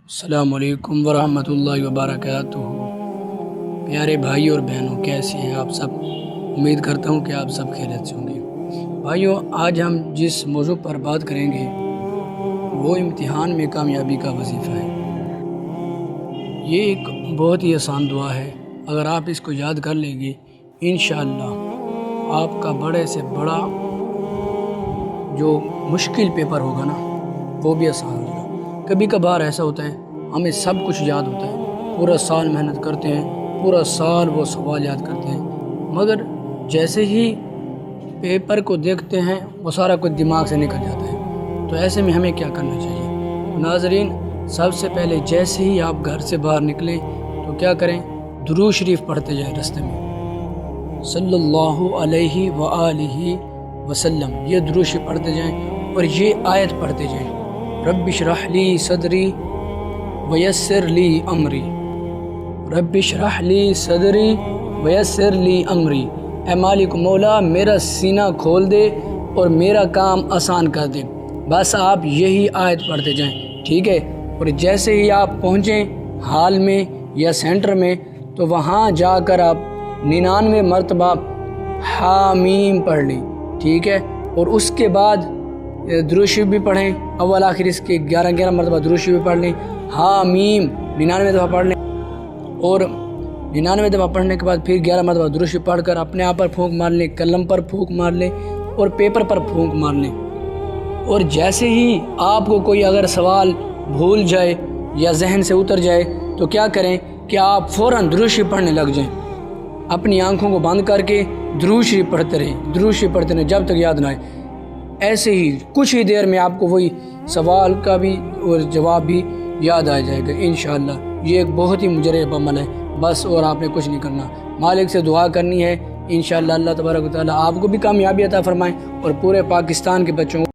السلام علیکم ورحمۃ اللہ وبرکاتہ۔ پیارے بھائی اور بہنوں، کیسے ہیں آپ سب؟ امید کرتا ہوں کہ آپ سب خیریت سے ہوں گے۔ بھائیوں، آج ہم جس موضوع پر بات کریں گے وہ امتحان میں کامیابی کا وظیفہ ہے۔ یہ ایک بہت ہی آسان دعا ہے، اگر آپ اس کو یاد کر لیں گے انشاءاللہ آپ کا بڑے سے بڑا جو مشکل پیپر ہوگا نا وہ بھی آسان ہوگا۔ کبھی کبھار ایسا ہوتا ہے ہمیں سب کچھ یاد ہوتا ہے، پورا سال محنت کرتے ہیں، پورا سال وہ سوال یاد کرتے ہیں، مگر جیسے ہی پیپر کو دیکھتے ہیں وہ سارا کچھ دماغ سے نکل جاتا ہے۔ تو ایسے میں ہمیں کیا کرنا چاہیے؟ ناظرین، سب سے پہلے جیسے ہی آپ گھر سے باہر نکلیں تو کیا کریں؟ درود شریف پڑھتے جائیں راستے میں، صلی اللہ علیہ وآلہ وسلم، یہ درود شریف پڑھتے جائیں اور یہ آیت پڑھتے جائیں، رب اشرح لی صدری ویسر لی امری، رب اشرح لی صدری ویسر لی امری، اے مالک مولا میرا سینہ کھول دے اور میرا کام آسان کر دے۔ بس آپ یہی آیت پڑھتے جائیں، ٹھیک ہے؟ اور جیسے ہی آپ پہنچیں ہال میں یا سینٹر میں تو وہاں جا کر آپ 99 مرتبہ حامیم پڑھ لیں، ٹھیک ہے؟ اور اس کے بعد درود شریف بھی پڑھیں، اول آخر اس کے 11 مرتبہ درود شریف بھی پڑھ لیں، حامیم 99 دفعہ پڑھ لیں، اور 99 دفعہ پڑھنے کے بعد پھر 11 مرتبہ درود شریف پڑھ کر اپنے آپ پر پھونک مار لیں، قلم پر پھونک مار لیں اور پیپر پر پھونک مار لیں۔ اور جیسے ہی آپ کو کوئی اگر سوال بھول جائے یا ذہن سے اتر جائے تو کیا کریں کہ آپ فوراً درود شریف پڑھنے لگ جائیں، اپنی آنکھوں کو بند کر کے درود شریف پڑھتے رہیں، درود شریف پڑھتے رہیں جب تک یاد نہ آئے۔ ایسے ہی کچھ ہی دیر میں آپ کو وہی سوال کا بھی اور جواب بھی یاد آ جائے گا انشاءاللہ۔ یہ ایک بہت ہی مجرب عمل ہے بس، اور آپ نے کچھ نہیں کرنا، مالک سے دعا کرنی ہے، انشاءاللہ اللہ تبارک و تعالیٰ آپ کو بھی کامیابی عطا فرمائیں اور پورے پاکستان کے بچوں کو